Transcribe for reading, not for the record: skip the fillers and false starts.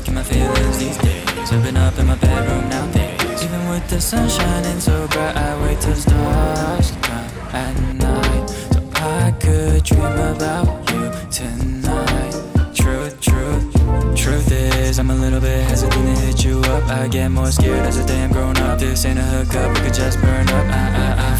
in my feelings these days. I've been up in my bedroom nowadays. Even with the sun shining so bright, I wait till stars come at night, so I could dream about you tonight. Truth is, I'm a little bit hesitant to hit you up. I get more scared as a damn grown up. This ain't a hookup, we could just burn up.